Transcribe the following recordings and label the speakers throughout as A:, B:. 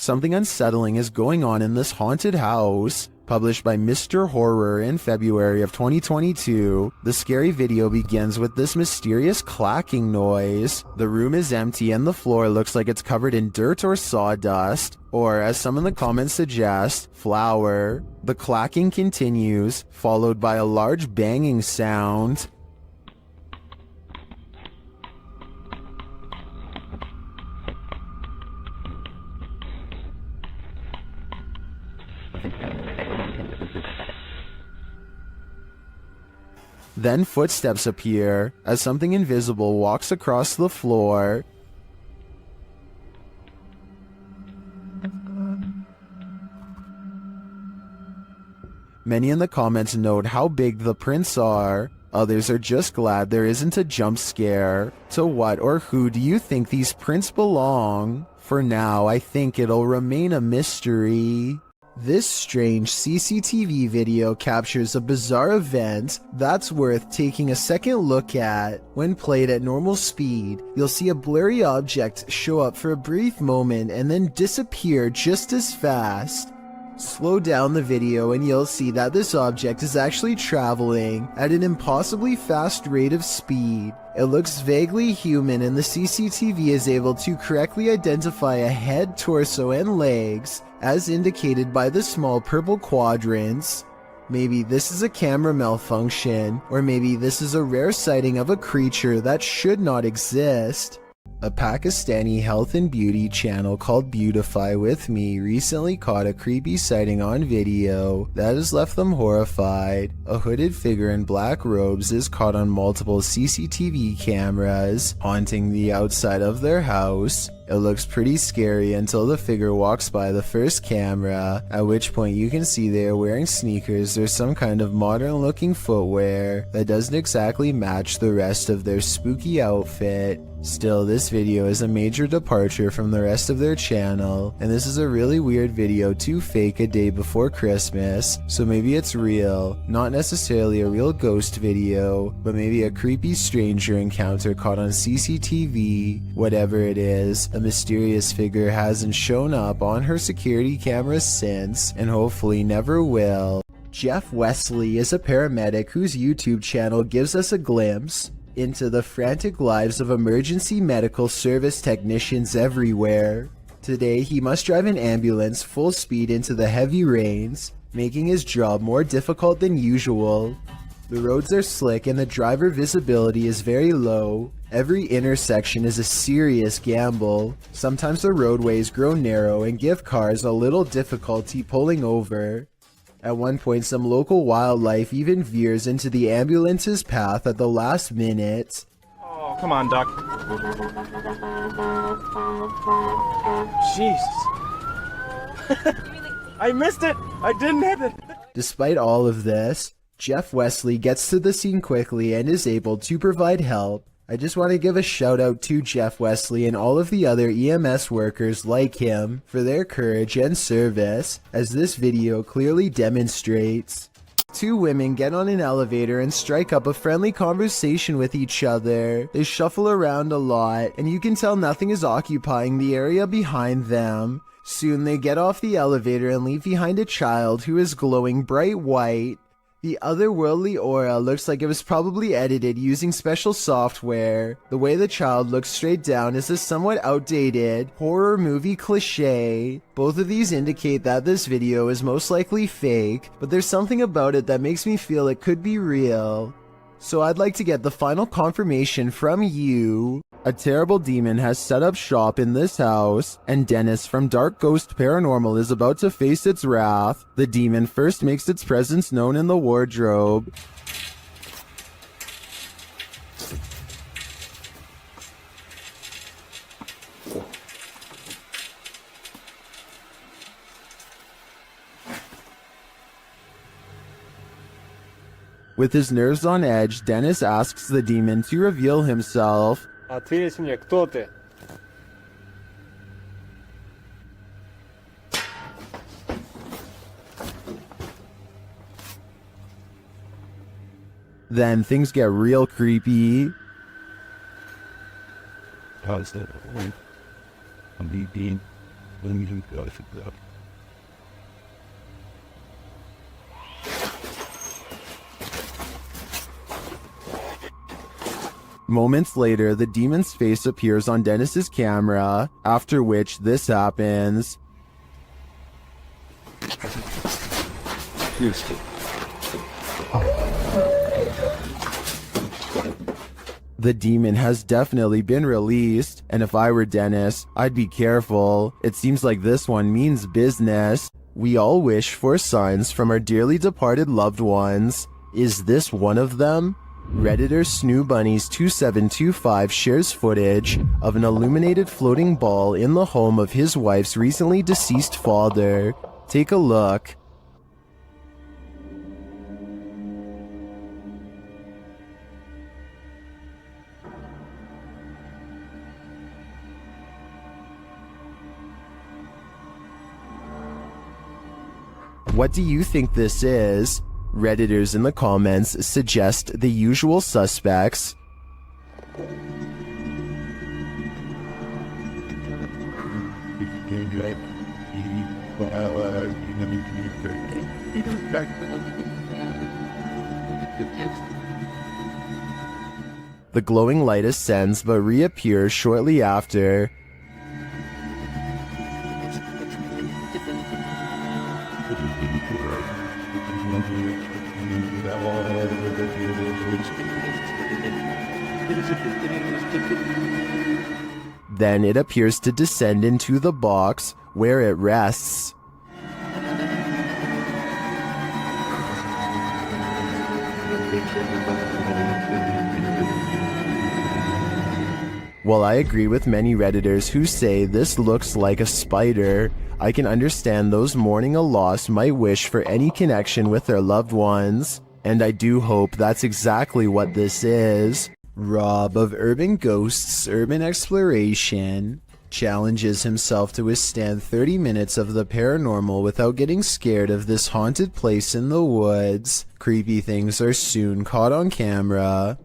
A: Something unsettling is going on in this haunted house. Published by Mr. Horror in February of 2022, the scary video begins with this mysterious clacking noise. The room is empty and the floor looks like it's covered in dirt or sawdust, or as some in the comments suggest, flour. The clacking continues, followed by a large banging sound. Then footsteps appear as something invisible walks across the floor. Many in the comments note how big the prints are. Others are just glad there isn't a jump scare. To what or who do you think these prints belong? For now, I think it'll remain a mystery. This strange CCTV video captures a bizarre event that's worth taking a second look at. When played at normal speed, you'll see a blurry object show up for a brief moment and then disappear just as fast. Slow down the video and you'll see that this object is actually traveling at an impossibly fast rate of speed. It looks vaguely human and the CCTV is able to correctly identify a head, torso, and legs as indicated by the small purple quadrants. Maybe this is a camera malfunction, or maybe this is a rare sighting of a creature that should not exist. A Pakistani health and beauty channel called Beautify With Me recently caught a creepy sighting on video that has left them horrified. A hooded figure in black robes is caught on multiple CCTV cameras, haunting the outside of their house. It looks pretty scary until the figure walks by the first camera, at which point you can see they are wearing sneakers or some kind of modern looking footwear that doesn't exactly match the rest of their spooky outfit. Still, this video is a major departure from the rest of their channel, and this is a really weird video to fake a day before Christmas, so maybe it's real. Not necessarily a real ghost video, but maybe a creepy stranger encounter caught on CCTV. Whatever it is, a mysterious figure hasn't shown up on her security cameras since, and hopefully never will. Jeff Wesley is a paramedic whose YouTube channel gives us a glimpse into the frantic lives of emergency medical service technicians everywhere. Today, he must drive an ambulance full speed into the heavy rains, making his job more difficult than usual. The roads are slick and the driver visibility is very low. Every intersection is a serious gamble. Sometimes the roadways grow narrow and give cars a little difficulty pulling over. At one point, some local wildlife even veers into the ambulance's path at the last minute.
B: Oh, come on, Doc. Jesus. I missed it! I didn't hit it!
A: Despite all of this, Jeff Wesley gets to the scene quickly and is able to provide help. I just want to give a shout out to Jeff Wesley and all of the other EMS workers like him for their courage and service, as this video clearly demonstrates. Two women get on an elevator and strike up a friendly conversation with each other. They shuffle around a lot, and you can tell nothing is occupying the area behind them. Soon they get off the elevator and leave behind a child who is glowing bright white. The otherworldly aura looks like it was probably edited using special software. The way the child looks straight down is a somewhat outdated horror movie cliche. Both of these indicate that this video is most likely fake, but there's something about it that makes me feel it could be real. So I'd like to get the final confirmation from you. A terrible demon has set up shop in this house, and Dennis from Dark Ghost Paranormal is about to face its wrath. The demon first makes its presence known in the wardrobe. With his nerves on edge, Dennis asks the demon to reveal himself.
B: Ответь мне, кто ты?
A: Then things get real creepy. Moments later, the demon's face appears on Dennis's camera, after which this happens. The demon has definitely been released, and if I were Dennis, I'd be careful. It seems like this one means business. We all wish for signs from our dearly departed loved ones. Is this one of them? Redditor SnooBunnies2725 shares footage of an illuminated floating ball in the home of his wife's recently deceased father. Take a look. What do you think this is? Redditors in the comments suggest the usual suspects. The glowing light ascends but reappears shortly after. Then it appears to descend into the box where it rests. While I agree with many Redditors who say this looks like a spider, I can understand those mourning a loss might wish for any connection with their loved ones, and I do hope that's exactly what this is. Rob of Urban Ghosts Urban Exploration challenges himself to withstand 30 minutes of the paranormal without getting scared of this haunted place in the woods. Creepy things are soon caught on camera.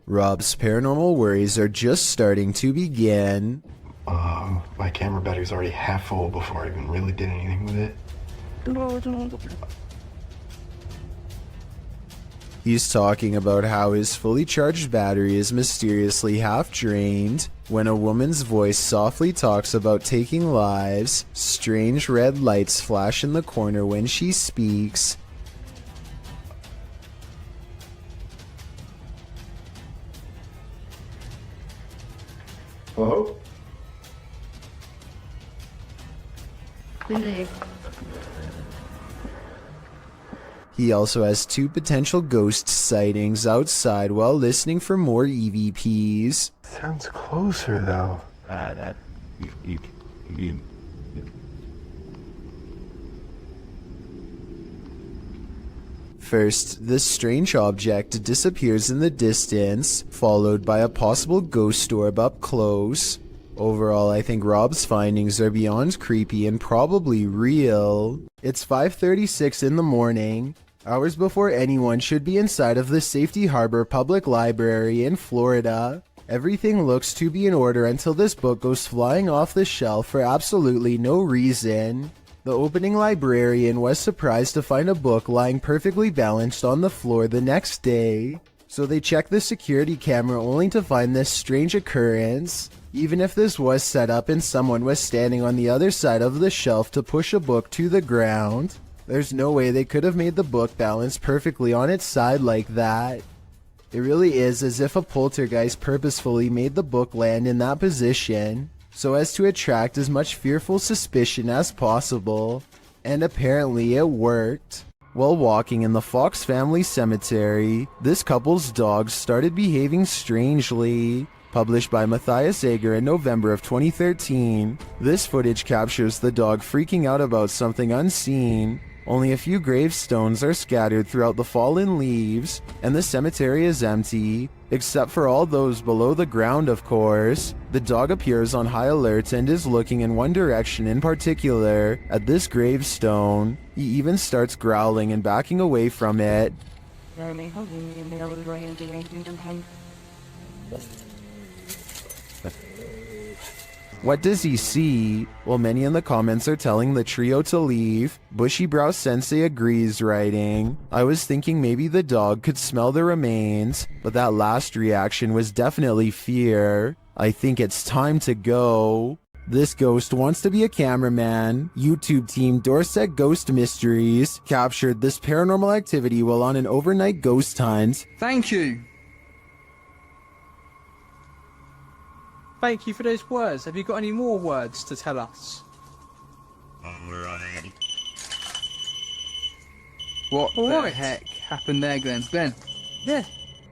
A: Rob's paranormal worries are just starting to begin.
C: My camera battery's already half full before I even really did anything with it.
A: He's talking about how his fully charged battery is mysteriously half drained when a woman's voice softly talks about taking lives. Strange red lights flash in the corner when she speaks.
C: Hello?
A: He also has 2 potential ghost sightings outside while listening for more EVPs.
C: Sounds closer though.
A: First, this strange object disappears in the distance, followed by a possible ghost orb up close. Overall, I think Rob's findings are beyond creepy and probably real. It's 5:36 in the morning, hours before anyone should be inside of the Safety Harbor Public Library in Florida. Everything looks to be in order until this book goes flying off the shelf for absolutely no reason. The opening librarian was surprised to find a book lying perfectly balanced on the floor the next day, so they checked the security camera only to find this strange occurrence. Even if this was set up and someone was standing on the other side of the shelf to push a book to the ground, there's no way they could have made the book balance perfectly on its side like that. It really is as if a poltergeist purposefully made the book land in that position, so as to attract as much fearful suspicion as possible, and apparently it worked. While walking in the Fox family cemetery, this couple's dogs started behaving strangely. Published by Matthias Ager in November of 2013, this footage captures the dog freaking out about something unseen. Only a few gravestones are scattered throughout the fallen leaves, and the cemetery is empty. except for all those below the ground, of course. The dog appears on high alert and is looking in one direction in particular, at this gravestone. He even starts growling and backing away from it. What does he see? Well, many in the comments are telling the trio to leave. Bushy Brow Sensei agrees, writing, I was thinking maybe the dog could smell the remains, but that last reaction was definitely fear. I think it's time to go. This ghost wants to be a cameraman. YouTube team Dorset Ghost Mysteries captured this paranormal activity while on an overnight ghost hunt.
D: Thank you. Thank you for those words. Have you got any more words to tell us? What the heck happened there, Glenn? Glenn? Yeah.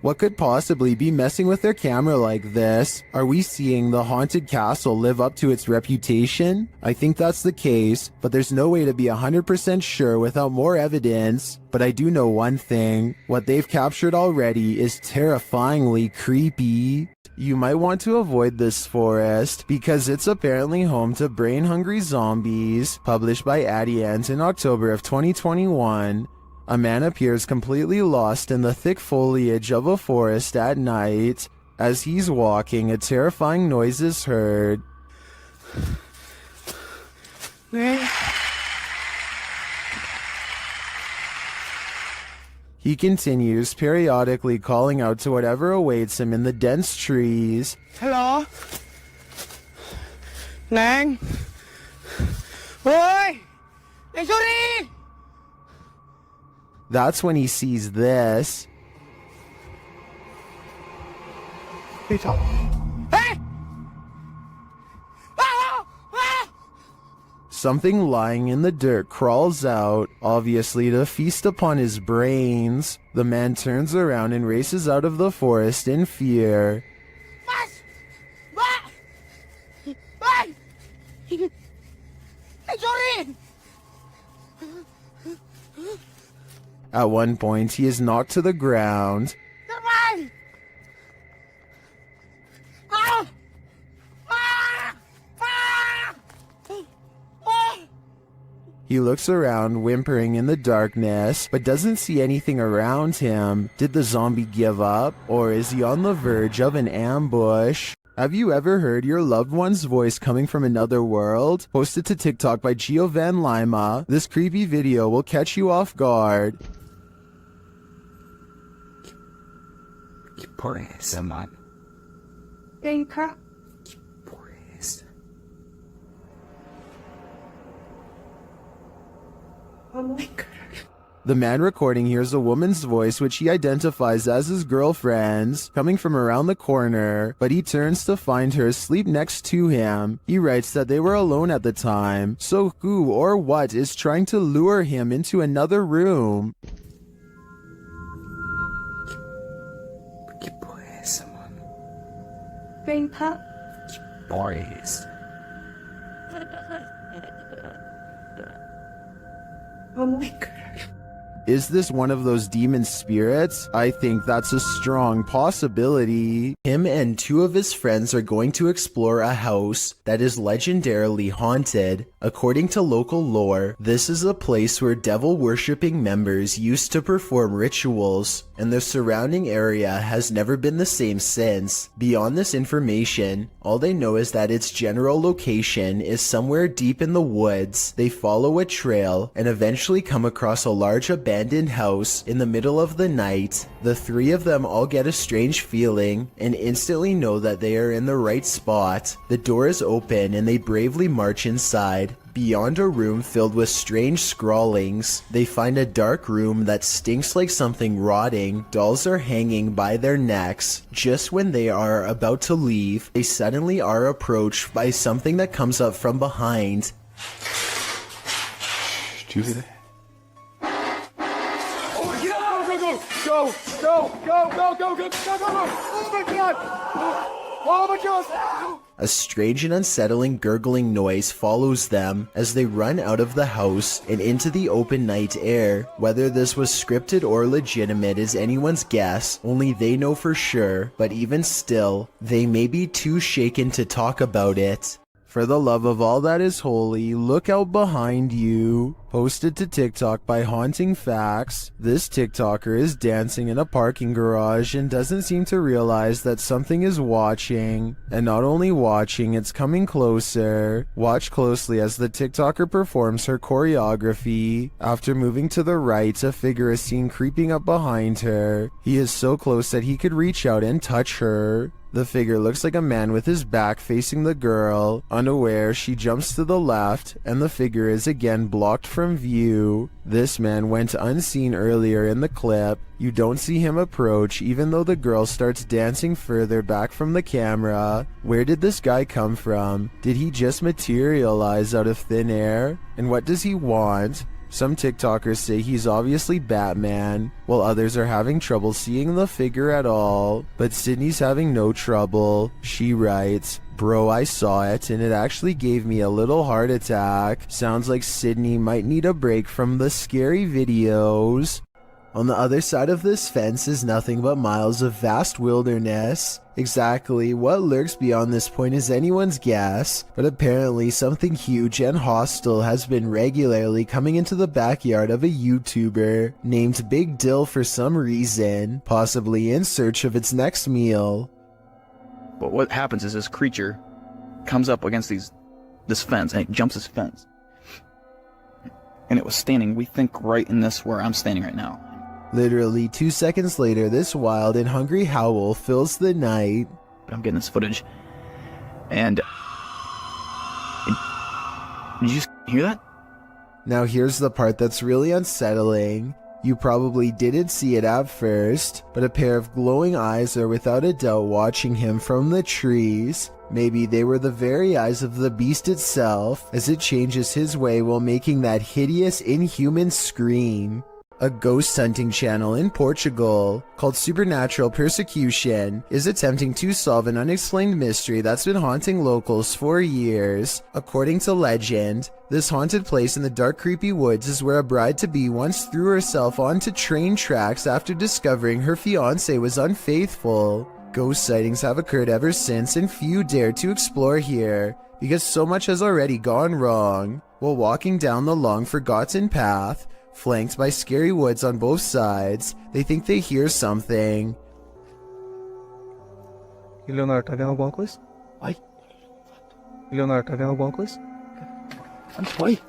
A: What could possibly be messing with their camera like this? Are we seeing the haunted castle live up to its reputation? I think that's the case, but there's no way to be 100% sure without more evidence. But I do know one thing. What they've captured already is terrifyingly creepy. You might want to avoid this forest because it's apparently home to brain-hungry zombies. Published by Addy Ant in October of 2021. A man appears completely lost in the thick foliage of a forest at night. As he's walking, a terrifying noise is heard. He continues, periodically calling out to whatever awaits him in the dense trees.
E: Hello? Nang? Oi! Nang sorry!
A: That's when he sees this.
C: Peter.
E: Hey! Ah! Ah!
A: Something lying in the dirt crawls out, obviously to feast upon his brains. The man turns around and races out of the forest in fear.
E: Mas! Ba! Bye! Nang sorry!
A: At one point, he is knocked to the ground.
E: Terbang! Ah! Ah! Ah! Ah!
A: He looks around, whimpering in the darkness, but doesn't see anything around him. Did the zombie give up, or is he on the verge of an ambush? Have you ever heard your loved one's voice coming from another world? Posted to TikTok by Giovan Lima, this creepy video will catch you off guard.
F: Por eso, man.
E: Venga.
F: Por eso.
E: Oh my God.
A: The man recording hears a woman's voice which he identifies as his girlfriend's, coming from around the corner, but he turns to find her asleep next to him. He writes that they were alone at the time, so who or what is trying to lure him into another room?
F: Por eso, man.
E: Venga.
F: Por eso.
E: Oh my God.
A: Is this one of those demon spirits? I think that's a strong possibility. Him and two of his friends are going to explore a house that is legendarily haunted. According to local lore, this is a place where devil-worshipping members used to perform rituals, and the surrounding area has never been the same since. Beyond this information, all they know is that its general location is somewhere deep in the woods. They follow a trail and eventually come across a large abandoned house in the middle of the night. The three of them all get a strange feeling and instantly know that they are in the right spot. The door is open and they bravely march inside. Beyond a room filled with strange scrawlings, they find a dark room that stinks like something rotting. Dolls are hanging by their necks. Just when they are about to leave, they suddenly are approached by something that comes up from behind.
C: Did you hear that?
B: Go! Oh my God! Oh my God!
A: A strange and unsettling gurgling noise follows them as they run out of the house and into the open night air. Whether this was scripted or legitimate is anyone's guess, only they know for sure, but even still, they may be too shaken to talk about it. For the love of all that is holy, look out behind you. Posted to TikTok by Haunting Facts, this TikToker is dancing in a parking garage and doesn't seem to realize that something is watching. And not only watching, it's coming closer. Watch closely as the TikToker performs her choreography. After moving to the right, a figure is seen creeping up behind her. He is so close that he could reach out and touch her. The figure looks like a man with his back facing the girl. Unaware, she jumps to the left, and the figure is again blocked from view. This man went unseen earlier in the clip. You don't see him approach, even though the girl starts dancing further back from the camera. Where did this guy come from? Did he just materialize out of thin air? And what does he want? Some TikTokers say he's obviously Batman, while others are having trouble seeing the figure at all. But Sydney's having no trouble. She writes, "Bro, I saw it and it actually gave me a little heart attack. Sounds like Sydney might need a break from the scary videos." On the other side of this fence is nothing but miles of vast wilderness. Exactly what lurks beyond this point is anyone's guess, but apparently something huge and hostile has been regularly coming into the backyard of a YouTuber named Big Dill for some reason, possibly in search of its next meal.
G: But what happens is this creature comes up against this fence and it jumps this fence. And it was standing, we think, right in this where I'm standing right now.
A: Literally 2 seconds later, this wild and hungry howl fills the night.
G: I'm getting this footage. And did you just hear that?
A: Now here's the part that's really unsettling. You probably didn't see it at first, but a pair of glowing eyes are without a doubt watching him from the trees. Maybe they were the very eyes of the beast itself, as it changes his way while making that hideous, inhuman scream. A ghost hunting channel in Portugal called Supernatural Persecution is attempting to solve an unexplained mystery that's been haunting locals for years. According to legend, this haunted place in the dark, creepy woods is where a bride-to-be once threw herself onto train tracks after discovering her fiancé was unfaithful. Ghost sightings have occurred ever since, and few dare to explore here because so much has already gone wrong. While walking down the long forgotten path, flanked by scary woods on both sides, they think they hear something.
D: Leonardo, tá vendo alguma coisa?
G: Vai.
D: Leonardo, tá vendo alguma coisa?
G: Vai.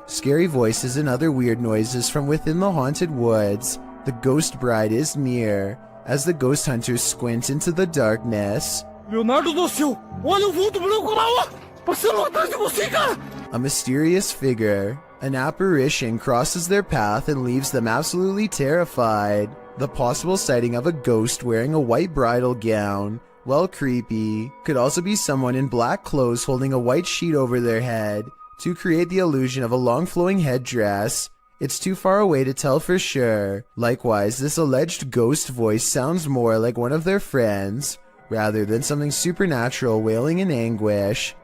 A: Scary voices and other weird noises from within the haunted woods. The ghost bride is near. As the ghost hunters squint into the darkness,
B: Leonardo do céu! Olha o vulto branco lá, ó! Passando atrás de você, cara!
A: a mysterious figure, an apparition, crosses their path and leaves them absolutely terrified. The possible sighting of a ghost wearing a white bridal gown, well, creepy. Could also be someone in black clothes holding a white sheet over their head to create the illusion of a long flowing headdress. It's too far away to tell for sure. Likewise, this alleged ghost voice sounds more like one of their friends, rather than something supernatural wailing in anguish.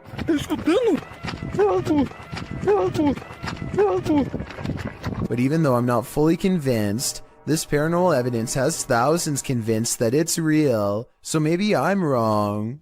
A: But even though I'm not fully convinced, this paranormal evidence has thousands convinced that it's real, so maybe I'm wrong.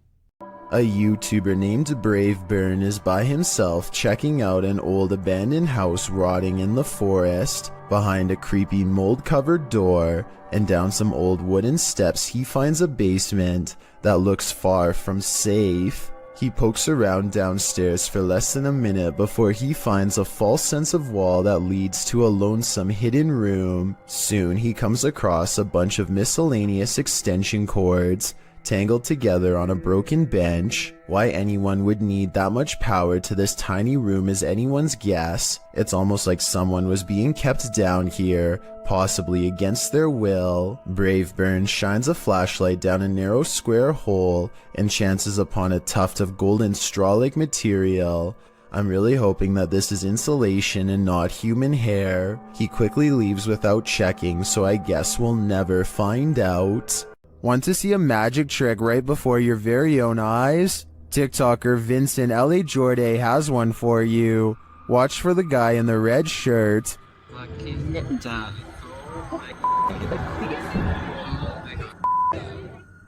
A: A YouTuber named Braveburn is by himself checking out an old abandoned house rotting in the forest. Behind a creepy mold-covered door and down some old wooden steps, he finds a basement that looks far from safe. He pokes around downstairs for less than a minute before he finds a false sense of wall that leads to a lonesome hidden room. Soon he comes across a bunch of miscellaneous extension cords tangled together on a broken bench. Why anyone would need that much power to this tiny room is anyone's guess. It's almost like someone was being kept down here, possibly against their will. Braveburn shines a flashlight down a narrow square hole and chances upon a tuft of golden straw-like material. I'm really hoping that this is insulation and not human hair. He quickly leaves without checking, so I guess we'll never find out. Want to see a magic trick right before your very own eyes? TikToker Vincent L.A. Jordan has one for you. Watch for the guy in the red shirt.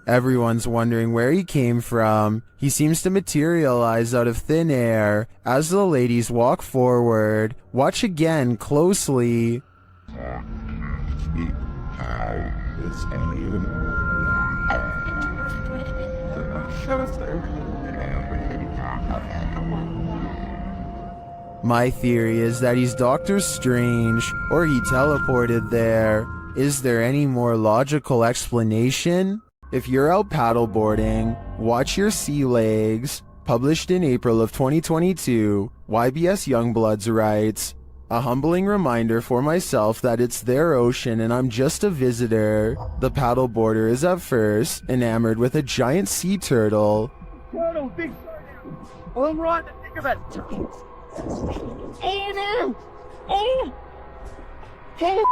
A: Everyone's wondering where he came from. He seems to materialize out of thin air. As the ladies walk forward, watch again closely. My theory is that he's Doctor Strange, or he teleported there. Is there any more logical explanation? If you're out paddleboarding, watch your sea legs. Published in April of 2022, YBS Youngbloods writes, "A humbling reminder for myself that it's their ocean and I'm just a visitor. The paddleboarder is at first enamored with a giant sea turtle.
B: Turtle, big turtle. Oh, I'm right to think about it. Oh, no. Oh. Oh.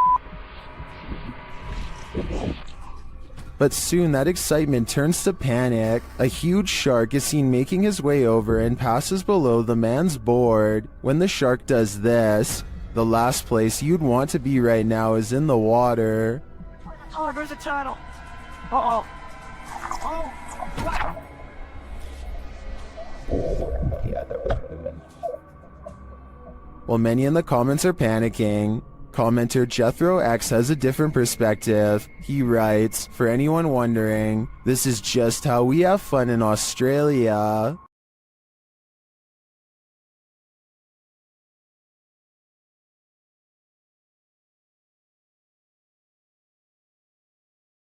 A: But soon that excitement turns to panic. A huge shark is seen making his way over and passes below the man's board. When the shark does this, the last place you'd want to be right now is in the water."
B: Oh, there's a turtle. Uh-oh. Oh.
A: While many in the comments are panicking, commenter Jethro X has a different perspective. He writes, "For anyone wondering, this is just how we have fun in Australia."